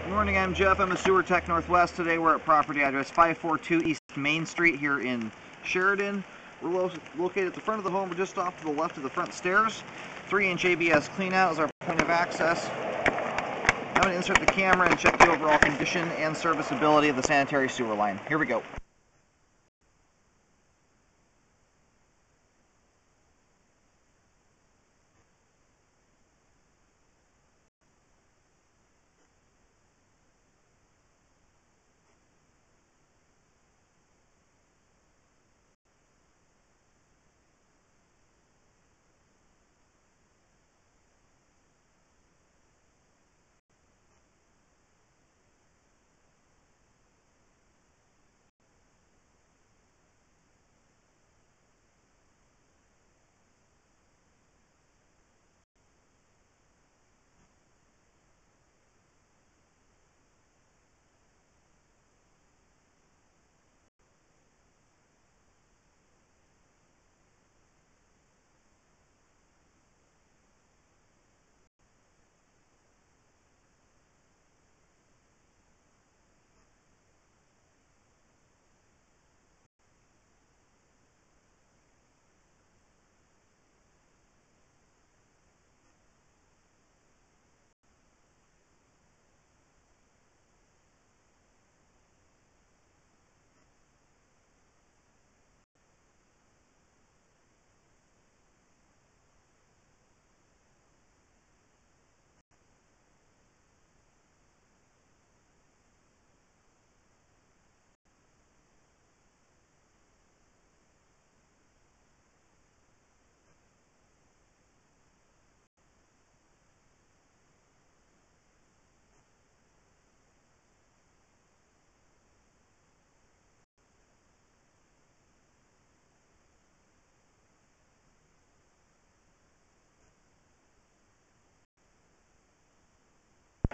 Good morning, I'm Jeff. I'm a sewer tech Northwest. Today we're at property address 542 East Main Street here in Sheridan. We're located at the front of the home. We're just off to the left of the front stairs. 3-inch ABS cleanout is our point of access. I'm going to insert the camera and check the overall condition and serviceability of the sanitary sewer line. Here we go.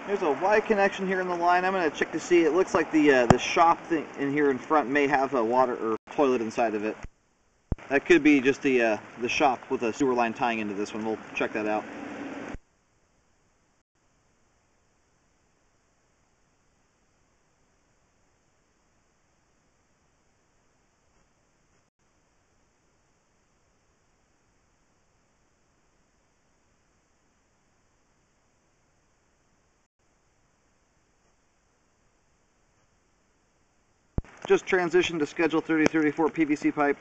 There's a Y connection here in the line. I'm going to check to see. It looks like the shop thing in here in front may have a water or toilet inside of it. That could be just the shop with a sewer line tying into this one. We'll check that out. Just transition to schedule 3034 PVC pipe.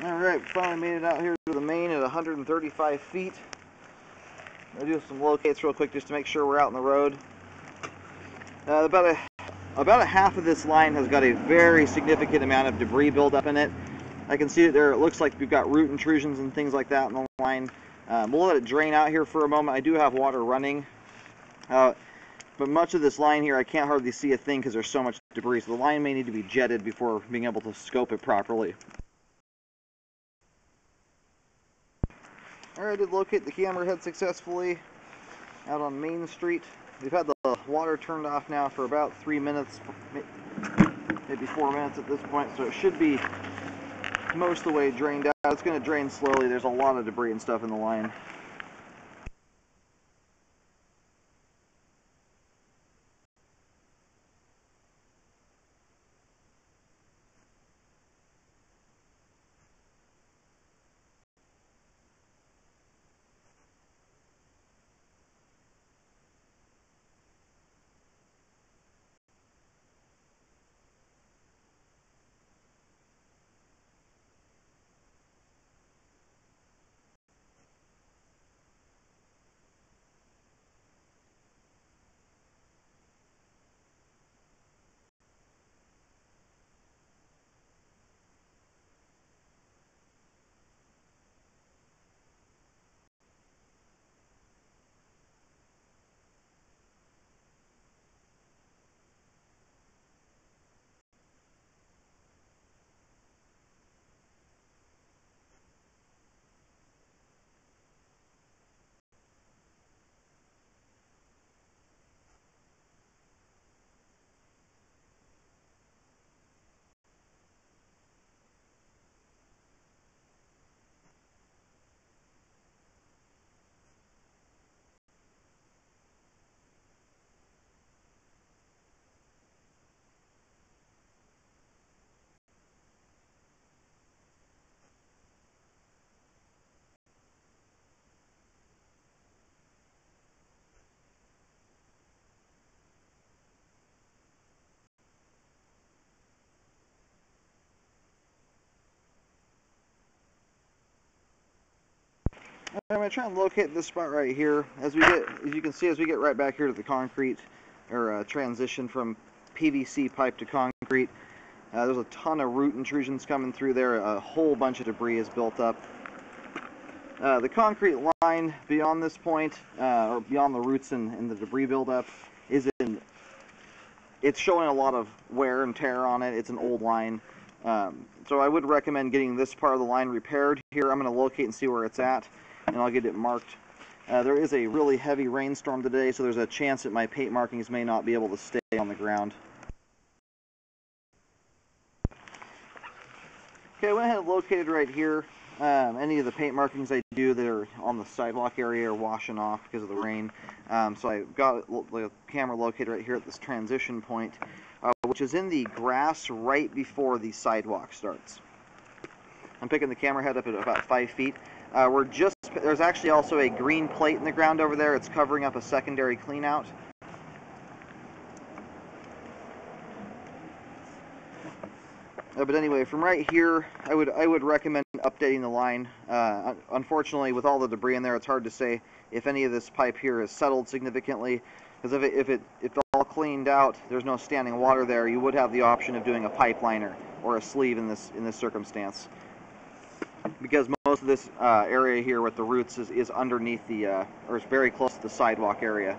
Alright, finally made it out here to the main at 135 feet. I'll do some locates real quick just to make sure we're out in the road. About a half of this line has got a very significant amount of debris buildup in it. I can see it there. It looks like we've got root intrusions and things like that in the line. We'll let it drain out here for a moment. I do have water running. But much of this line here, I can't hardly see a thing because there's so much debris. So the line may need to be jetted before being able to scope it properly. Alright, I did locate the camera head successfully out on Main Street. We've had the water turned off now for about 3 minutes, maybe 4 minutes at this point, so it should be most of the way drained out. It's going to drain slowly. There's a lot of debris and stuff in the line. I'm going to try and locate this spot right here. As you can see, as we get right back here to the concrete, or transition from PVC pipe to concrete, there's a ton of root intrusions coming through there. A whole bunch of debris is built up. The concrete line beyond this point, or beyond the roots and the debris buildup, it's showing a lot of wear and tear on it. It's an old line. So I would recommend getting this part of the line repaired here. I'm going to locate and see where it's at, and I'll get it marked. There is a really heavy rainstorm today, so there's a chance that my paint markings may not be able to stay on the ground. Okay, I went ahead and located right here. Any of the paint markings I do that are on the sidewalk area are washing off because of the rain. So I got the camera located right here at this transition point, which is in the grass right before the sidewalk starts. I'm picking the camera head up at about 5 feet. There's actually also a green plate in the ground over there. It's covering up a secondary clean out. But anyway, from right here, I would recommend updating the line. Unfortunately, with all the debris in there, it's hard to say if any of this pipe here is settled significantly. Because if it's all cleaned out, there's no standing water there. You would have the option of doing a pipe liner or a sleeve in this circumstance. Because most of this area here with the roots is underneath or is very close to the sidewalk area.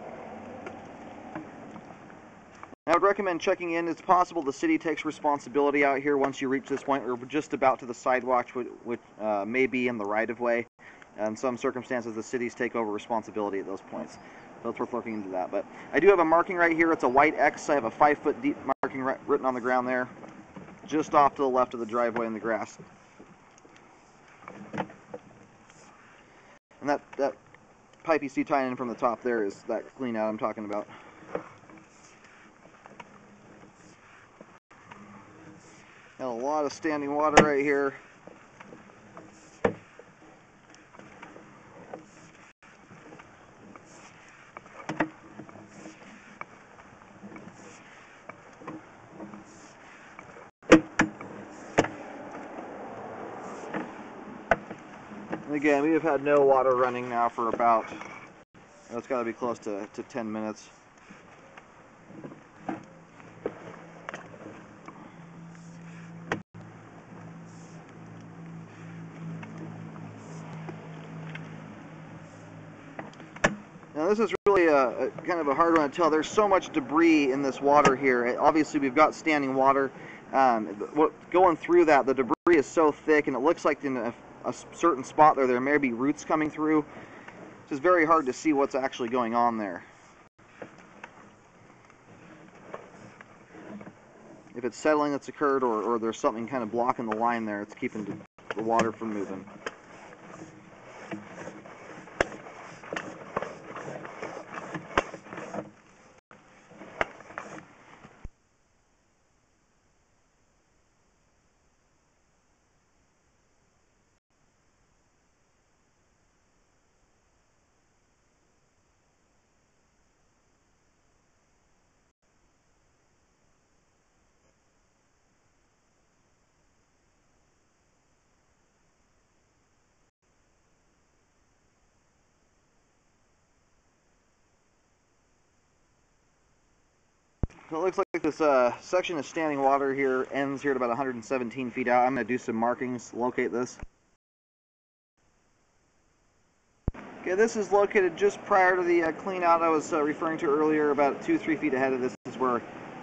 I would recommend checking in. It's possible the city takes responsibility out here once you reach this point, or just about to the sidewalk, which may be in the right-of-way. In some circumstances, the cities take over responsibility at those points. So it's worth looking into that. But I do have a marking right here. It's a white X. I have a 5-foot deep marking written on the ground there, just off to the left of the driveway in the grass. And that pipe you see tying in from the top there is that clean out I'm talking about. Got a lot of standing water right here. again, we have had no water running now for about, it's got to be close to 10 minutes. Now this is really a kind of a hard one to tell. There's so much debris in this water here. Obviously we've got standing water. Going through that, the debris is so thick, and it looks like in a certain spot there may be roots coming through. It's just very hard to see what's actually going on there. If it's settling that's occurred, or there's something kind of blocking the line there, it's keeping the water from moving. So it looks like this section of standing water here ends here at about 117 feet out. I'm going to do some markings, locate this. Okay, this is located just prior to the clean out I was referring to earlier. About 2-3 feet ahead of this is where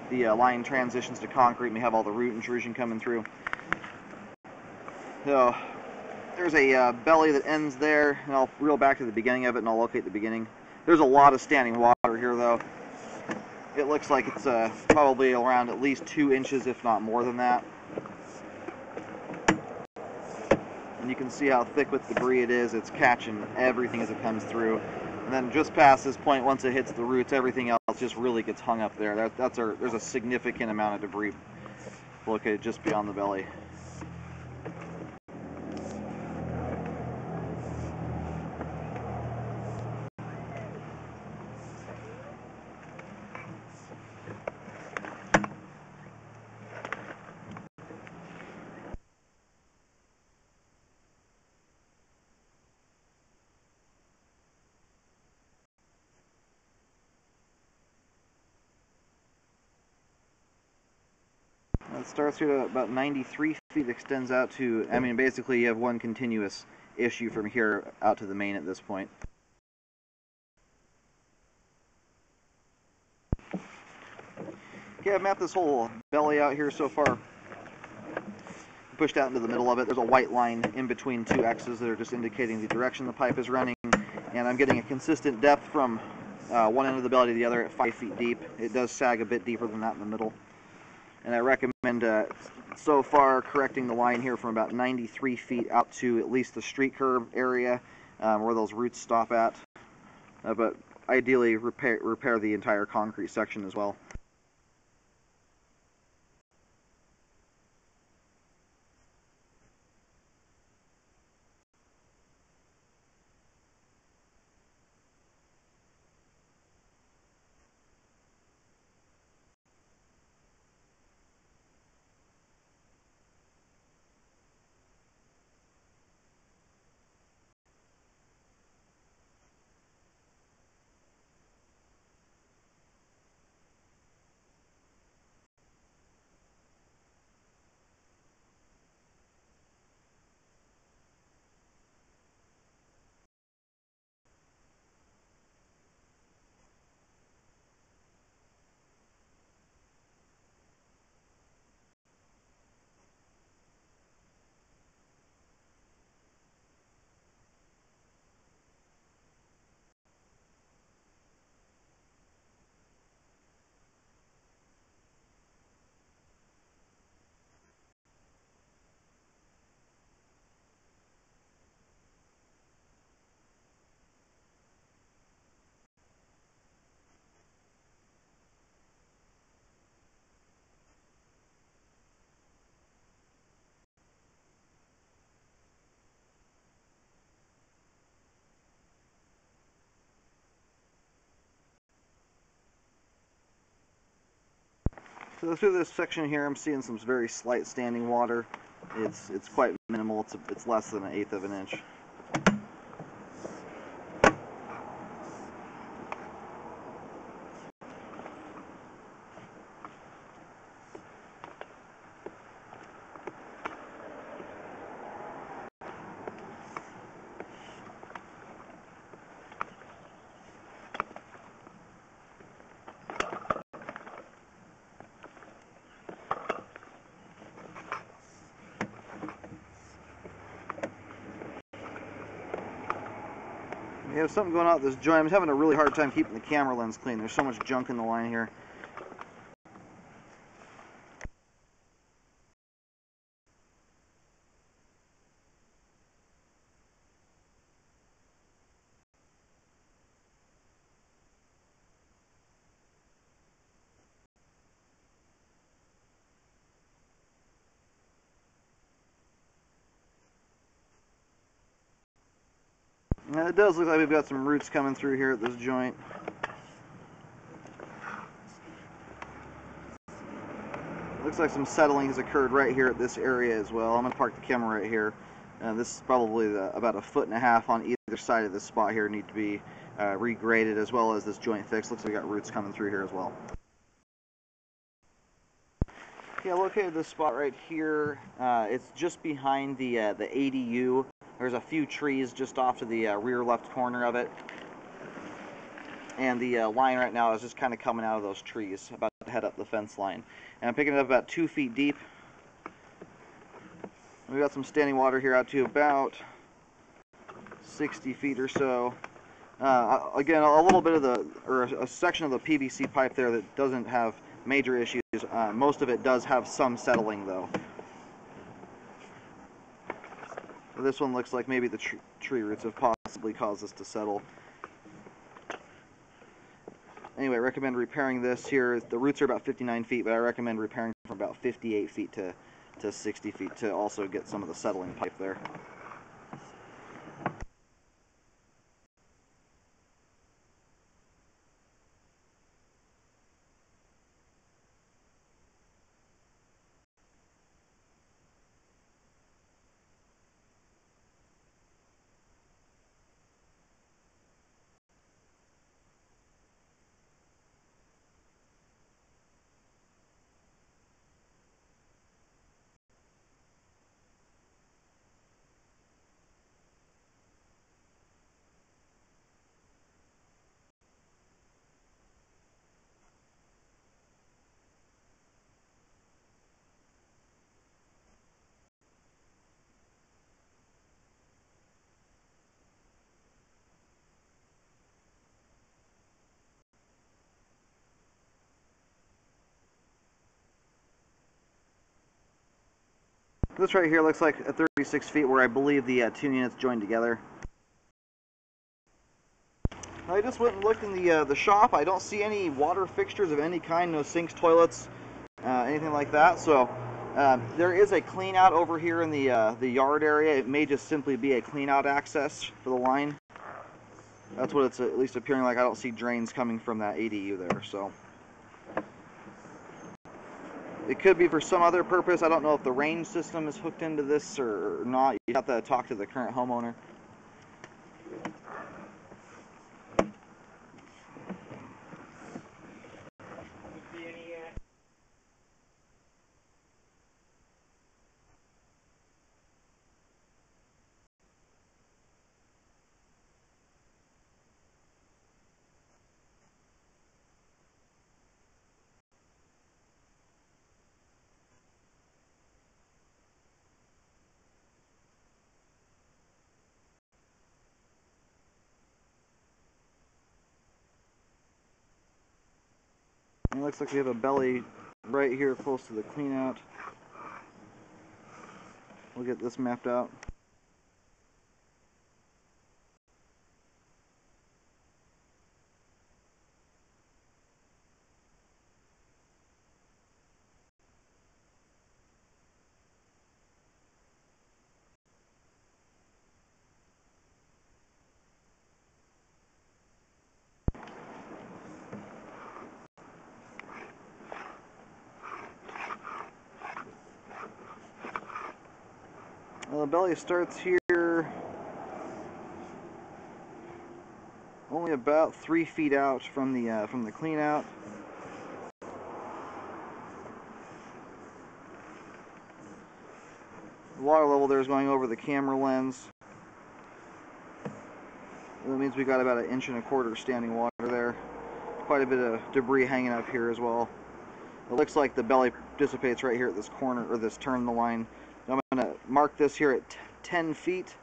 the line transitions to concrete, and we have all the root intrusion coming through. So there's a belly that ends there, and I'll reel back to the beginning of it and I'll locate the beginning. There's a lot of standing water here though. It looks like it's probably around at least 2 inches, if not more than that. And you can see how thick with debris it is. It's catching everything as it comes through. And then just past this point, once it hits the roots, everything else just really gets hung up there. There's a significant amount of debris located just beyond the belly. It starts here at about 93 feet, extends out to, I mean, basically you have one continuous issue from here out to the main at this point. Okay, I've mapped this whole belly out here so far. Pushed out into the middle of it. There's a white line in between 2 X's that are just indicating the direction the pipe is running. And I'm getting a consistent depth from one end of the belly to the other at 5 feet deep. It does sag a bit deeper than that in the middle. And I recommend so far correcting the line here from about 93 feet out to at least the street curb area where those roots stop at. But ideally repair the entire concrete section as well. So through this section here, I'm seeing some very slight standing water. It's quite minimal. It's less than 1/8 of an inch. We have something going on with this joint. I'm having a really hard time keeping the camera lens clean. There's so much junk in the line here. Now, it does look like we've got some roots coming through here at this joint. Looks like some settling has occurred right here at this area as well. I'm going to park the camera right here. This is probably about 1.5 feet on either side of this spot here need to be regraded, as well as this joint fixed. Looks like we got roots coming through here as well. Okay, I located this spot right here. It's just behind the ADU. There's a few trees just off to the rear left corner of it. And the line right now is just kind of coming out of those trees, about to head up the fence line. And I'm picking it up about 2 feet deep. We've got some standing water here out to about 60 feet or so. Again, a little bit of a section of the PVC pipe there that doesn't have major issues. Most of it does have some settling though. This one looks like maybe the tree roots have possibly caused this to settle. Anyway, I recommend repairing this here. The roots are about 59 feet, but I recommend repairing from about 58 feet to 60 feet to also get some of the settling pipe there. This right here looks like a 36 feet where I believe the two units join together. I just went and looked in the shop. I don't see any water fixtures of any kind, no sinks, toilets, anything like that. So there is a clean out over here in the yard area. It may just simply be a clean out access for the line. That's what it's at least appearing like. I don't see drains coming from that ADU there. So it could be for some other purpose. I don't know if the range system is hooked into this or not. You'd have to talk to the current homeowner. It looks like we have a belly right here close to the clean out. We'll get this mapped out. The belly starts here only about 3 feet out from the clean out. The water level there is going over the camera lens. That means we got about 1.25 inches standing water there. Quite a bit of debris hanging up here as well. It looks like the belly dissipates right here at this corner, or this turn in the line. I'm going to mark this here at 10 feet.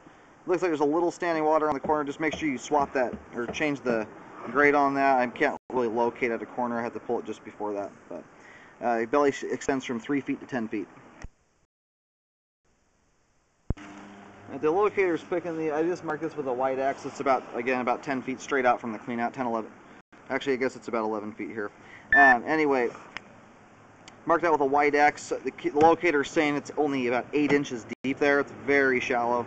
looks like there's a little standing water on the corner. Just make sure you swap that or change the grade on that. I can't really locate at a corner. I had to pull it just before that. But belly extends from 3 feet to 10 feet. The locator's picking the, I just marked this with a white X. It's about, again, about 10 feet straight out from the clean out, 10, 11. Actually, I guess it's about 11 feet here. Anyway, marked out with a white X. The locator's saying it's only about 8 inches deep there. It's very shallow.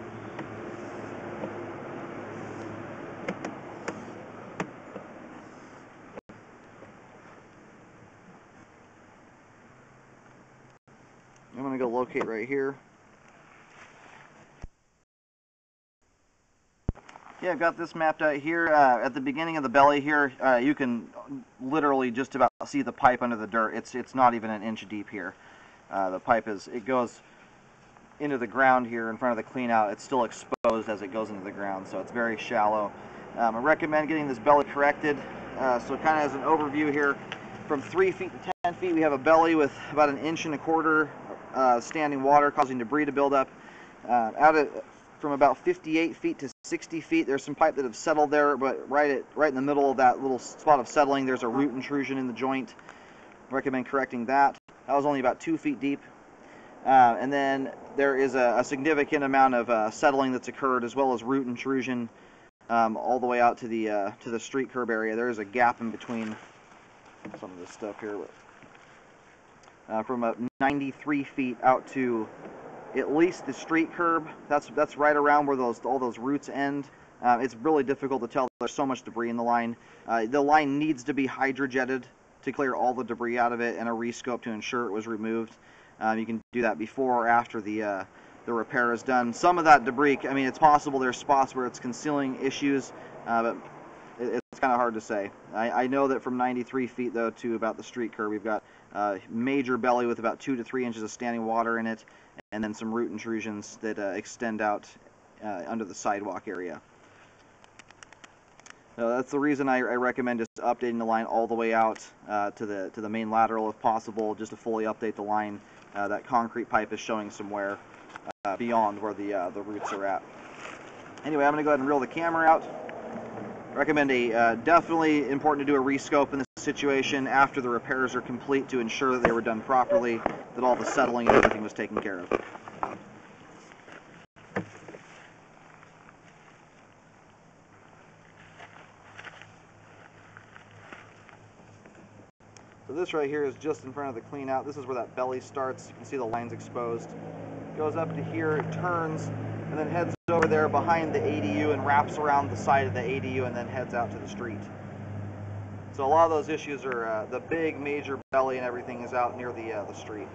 I'm going to go locate right here. Yeah, I've got this mapped out here. At the beginning of the belly here, you can literally just about see the pipe under the dirt. It's not even an inch deep here. The pipe it goes into the ground here in front of the clean out. It's still exposed as it goes into the ground, so it's very shallow. I recommend getting this belly corrected. So kind of as an overview here, from 3 feet to 10 feet, we have a belly with about 1.25 inches standing water causing debris to build up. From about 58 feet to 60 feet, there's some pipe that have settled there, but right in the middle of that little spot of settling, there's a root intrusion in the joint. Recommend correcting that. That was only about 2 feet deep. And then there is a significant amount of settling that's occurred, as well as root intrusion all the way out to the street curb area. There is a gap in between some of this stuff here. From 93 feet out to at least the street curb, that's right around where all those roots end. It's really difficult to tell. There's so much debris in the line. The line needs to be hydrojetted to clear all the debris out of it, and a rescope to ensure it was removed. You can do that before or after the repair is done. Some of that debris, I mean, it's possible there's spots where it's concealing issues, but it's kind of hard to say. I know that from 93 feet though to about the street curb, we've got major belly with about 2 to 3 inches of standing water in it, and then some root intrusions that extend out under the sidewalk area. So that's the reason I recommend just updating the line all the way out to the main lateral if possible, just to fully update the line. That concrete pipe is showing some wear beyond where the roots are at. Anyway, I'm going to go ahead and reel the camera out. Recommend definitely important to do a rescope in this situation after the repairs are complete to ensure that they were done properly, that all the settling and everything was taken care of. So this right here is just in front of the clean out. This is where that belly starts. You can see the lines exposed. Goes up to here, it turns, and then heads over there behind the ADU and wraps around the side of the ADU and then heads out to the street. So a lot of those issues are the big major belly and everything is out near the street.